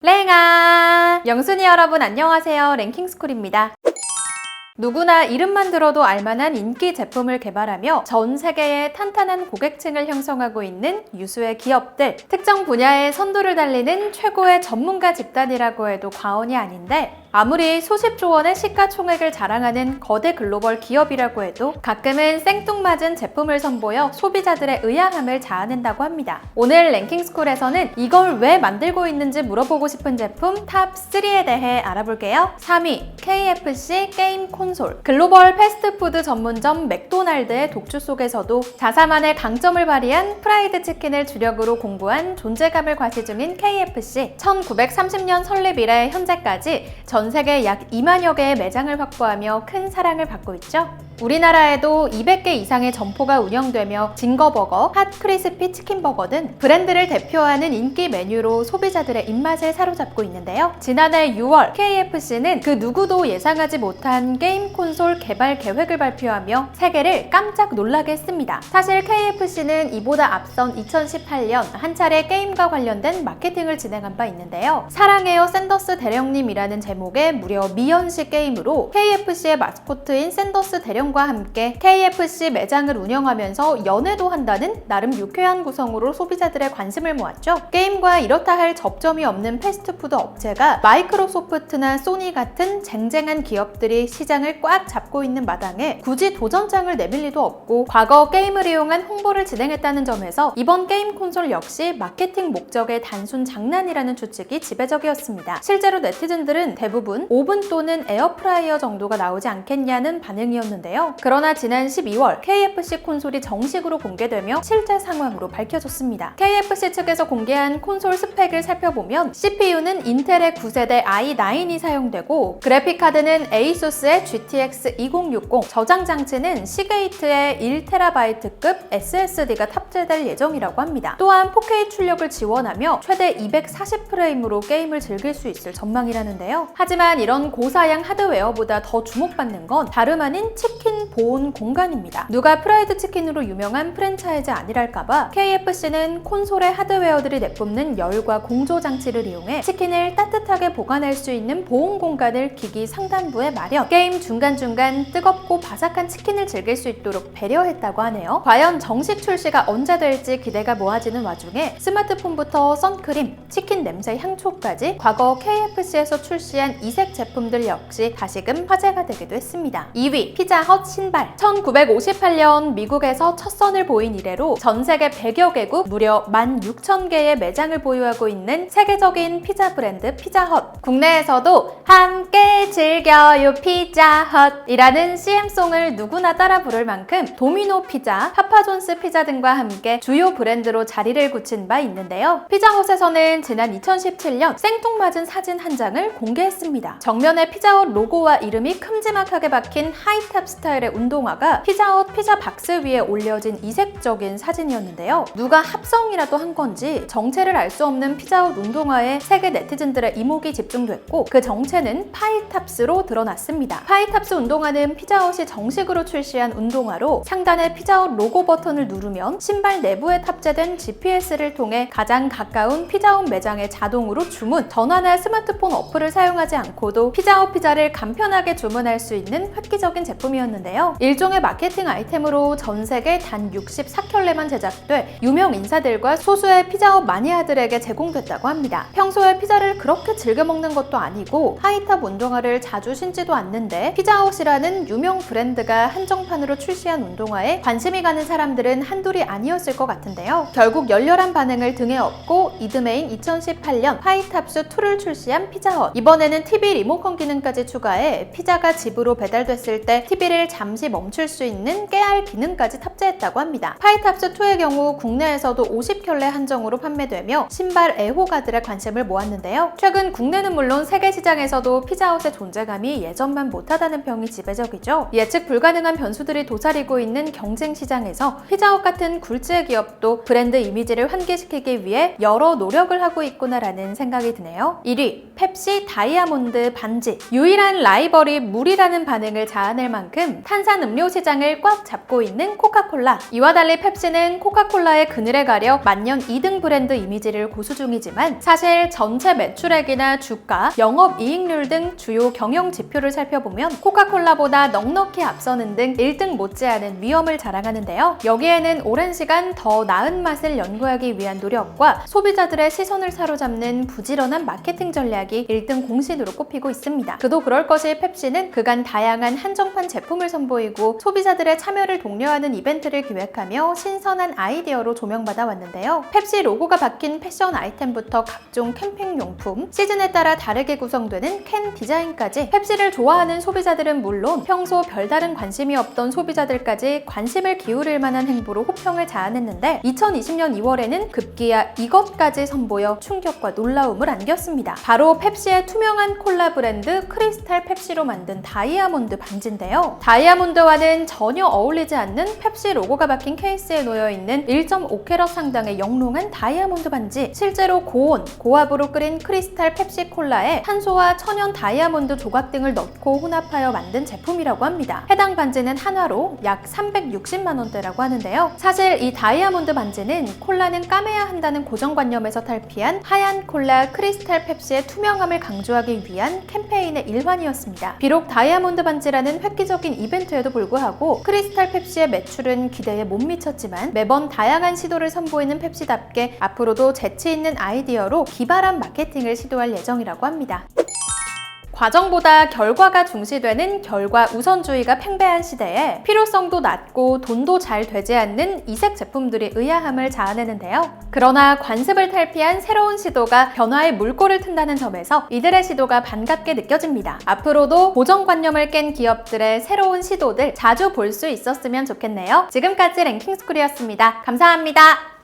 랭아! 영순이 여러분 안녕하세요. 랭킹스쿨입니다. 누구나 이름만 들어도 알만한 인기 제품을 개발하며 전 세계의 탄탄한 고객층을 형성하고 있는 유수의 기업들, 특정 분야의 선두를 달리는 최고의 전문가 집단이라고 해도 과언이 아닌데, 아무리 수십조 원의 시가총액을 자랑하는 거대 글로벌 기업이라고 해도 가끔은 생뚱맞은 제품을 선보여 소비자들의 의아함을 자아낸다고 합니다. 오늘 랭킹스쿨에서는 이걸 왜 만들고 있는지 물어보고 싶은 제품 탑3에 대해 알아볼게요. 3위, KFC 게임 콘솔. 글로벌 패스트푸드 전문점 맥도날드의 독주 속에서도 자사만의 강점을 발휘한 프라이드 치킨을 주력으로 공부한 존재감을 과시 중인 KFC. 1930년 설립 이래 현재까지 전 세계 약 2만여 개의 매장을 확보하며 큰 사랑을 받고 있죠. 우리나라에도 200개 이상의 점포가 운영되며 징거버거, 핫크리스피 치킨버거 등 브랜드를 대표하는 인기 메뉴로 소비자들의 입맛을 사로잡고 있는데요. 지난해 6월 KFC는 그 누구도 예상하지 못한 게임 콘솔 개발 계획을 발표하며 세계를 깜짝 놀라게 했습니다. 사실 KFC는 이보다 앞선 2018년 한 차례 게임과 관련된 마케팅을 진행한 바 있는데요. 사랑해요 샌더스 대령님이라는 제목의 무려 미연시 게임으로 KFC의 마스코트인 샌더스 대령 과 함께 KFC 매장을 운영하면서 연애도 한다는 나름 유쾌한 구성으로 소비자들의 관심을 모았죠. 게임과 이렇다 할 접점이 없는 패스트푸드 업체가 마이크로소프트나 소니 같은 쟁쟁한 기업들이 시장을 꽉 잡고 있는 마당에 굳이 도전장을 내밀 리도 없고 과거 게임을 이용한 홍보를 진행했다는 점에서 이번 게임 콘솔 역시 마케팅 목적의 단순 장난이라는 추측이 지배적이었습니다. 실제로 네티즌들은 대부분 오븐 또는 에어프라이어 정도가 나오지 않겠냐는 반응이었는데요. 그러나 지난 12월 KFC 콘솔이 정식으로 공개되며 실제 상황으로 밝혀졌습니다. KFC 측에서 공개한 콘솔 스펙을 살펴보면 CPU는 인텔의 9세대 i9이 사용되고 그래픽카드는 에이수스의 GTX 2060, 저장 장치는 시게이트의 1TB급 SSD가 탑재될 예정이라고 합니다. 또한 4K 출력을 지원하며 최대 240프레임으로 게임을 즐길 수 있을 전망이라는데요. 하지만 이런 고사양 하드웨어보다 더 주목받는 건 다름 아닌 치킨 보온 공간입니다. 누가 프라이드 치킨으로 유명한 프랜차이즈 아니랄까봐 KFC는 콘솔의 하드웨어들이 내뿜는 열과 공조 장치를 이용해 치킨을 따뜻하게 보관할 수 있는 보온 공간을 기기 상단부에 마련. 게임 중간중간 뜨겁고 바삭한 치킨을 즐길 수 있도록 배려했다고 하네요. 과연 정식 출시가 언제 될지 기대가 모아지는 와중에 스마트폰부터 선크림, 치킨 냄새 향초까지 과거 KFC에서 출시한 이색 제품들 역시 다시금 화제가 되기도 했습니다. 2위, 피자헛 신발. 1958년 미국에서 첫 선을 보인 이래로 전 세계 100여 개국 무려 16,000개의 매장을 보유하고 있는 세계적인 피자 브랜드 피자헛. 국내에서도 함께 즐겨요 피자헛이라는 CM송을 누구나 따라 부를 만큼 도미노 피자, 파파존스 피자 등과 함께 주요 브랜드로 자리를 굳힌 바 있는데요. 피자헛에서는 지난 2017년 생뚱맞은 사진 한 장을 공개했습니다. 정면에 피자헛 로고와 이름이 큼지막하게 박힌 하이탑 스타일의 운동화가 피자헛 피자 박스 위에 올려진 이색적인 사진이었는데요. 누가 합성이라도 한 건지 정체를 알 수 없는 피자헛 운동화에 세계 네티즌들의 이목이 집중됐고 그 정체는 파이탑스로 드러났습니다. 파이탑스 운동화는 피자헛이 정식으로 출시한 운동화로 상단의 피자헛 로고 버튼을 누르면 신발 내부에 탑재된 GPS를 통해 가장 가까운 피자헛 매장에 자동으로 주문, 전화나 스마트폰 어플을 사용하지 않고도 피자헛 피자를 간편하게 주문할 수 있는 획기적인 제품이었는데요. 일종의 마케팅 아이템으로 전 세계 단 64켤레만 제작돼 유명 인사들과 소수의 피자헛 마니아들에게 제공됐다고 합니다. 평소에 피자를 그렇게 즐겨 먹는 것도 아니고 하이탑 운동화를 자주 신지도 않는데 피자헛이라는 유명 브랜드가 한정판으로 출시한 운동화에 관심이 가는 사람들은 한둘이 아니었을 것 같은데요. 결국 열렬한 반응을 등에 업고 이듬해인 2018년 파이탑스2를 출시한 피자헛. 이번에는 TV 리모컨 기능까지 추가해 피자가 집으로 배달됐을 때 TV를 잠시 멈출 수 있는 깨알 기능까지 탑재했다고 합니다. 파이탑스2의 경우 국내에서도 50켤레 한정으로 판매되며 신발 애호가들의 관심을 모았는데요. 최근 국내는 물론 세계 시장에서도 피자헛의 존재감이 예전만 못하다는 평이 지배적이죠. 예측 불가능한 변수들이 도사리고 있는 경쟁 시장에서 피자헛 같은 굴지의 기업도 브랜드 이미지를 환기시키기 위해 여러 노력을 하고 있구나라는 생각이 드네요. 1위, 펩시 다이아몬드 반지. 유일한 라이벌이 물이라는 반응을 자아낼 만큼 탄산 음료 시장을 꽉 잡고 있는 코카콜라. 이와 달리 펩시는 코카콜라의 그늘에 가려 만년 2등 브랜드 이미지를 고수 중이지만 사실 전체 매출액이나 주가, 영업이익률 등 주요 경영 지표를 살펴보면 코카콜라보다 넉넉히 앞서는 등 1등 못지않은 위엄을 자랑하는데요. 여기에는 오랜 시간 더 나은 맛을 연구하기 위한 노력과 소비자들의 시선을 사로잡는 부지런한 마케팅 전략이 1등 공신으로 꼽히고 있습니다. 그도 그럴 것이 펩시는 그간 다양한 한정판 제품을 선보이고 소비자들의 참여를 독려하는 이벤트를 기획하며 신선한 아이디어로 조명받아 왔는데요. 펩시 로고가 박힌 패션 아이템부터 각종 캠핑 용품, 시즌에 따라 다르게 구성되는 캔 디자인까지 펩시를 좋아하는 소비자들은 물론 평소 별다른 관심이 없던 소비자들까지 관심을 기울일 만한 행보로 호평을 자아냈는데 2020년 2월에는 급기야 이것까지 선보여 충격과 놀라움을 안겼습니다. 바로 펩시의 투명한 콜라 브랜드 크리스탈 펩시로 만든 다이아몬드 반지인데요. 다이아몬드와는 전혀 어울리지 않는 펩시 로고가 박힌 케이스에 놓여있는 1.5캐럿 상당의 영롱한 다이아몬드 반지. 실제로 고온, 고압으로 끓인 크리스탈 펩시 콜라에 탄소와 천연 다이아몬드 조각 등을 넣고 혼합하여 만든 제품이라고 합니다. 해당 반지는 한화로 약 360만 원대라고 하는데요. 사실 이 다이아몬드 반지는 콜라는 까매야 한다는 고정관념에서 탈피한 하얀 콜라 크리스탈 펩시의 투명함을 강조하기 위한 캠페인의 일환이었습니다. 비록 다이아몬드 반지라는 획기적인 이벤트에도 불구하고 크리스탈 펩시의 매출은 기대에 못 미쳤지만 매번 다양한 시도를 선보이는 펩시답게 앞으로도 재치 있는 아이디어로 기발한 마케팅을 시도할 예정이라고 합니다. 과정보다 결과가 중시되는 결과 우선주의가 팽배한 시대에 필요성도 낮고 돈도 잘 되지 않는 이색 제품들이 의아함을 자아내는데요. 그러나 관습을 탈피한 새로운 시도가 변화의 물꼬를 튼다는 점에서 이들의 시도가 반갑게 느껴집니다. 앞으로도 고정관념을 깬 기업들의 새로운 시도들 자주 볼 수 있었으면 좋겠네요. 지금까지 랭킹스쿨이었습니다. 감사합니다.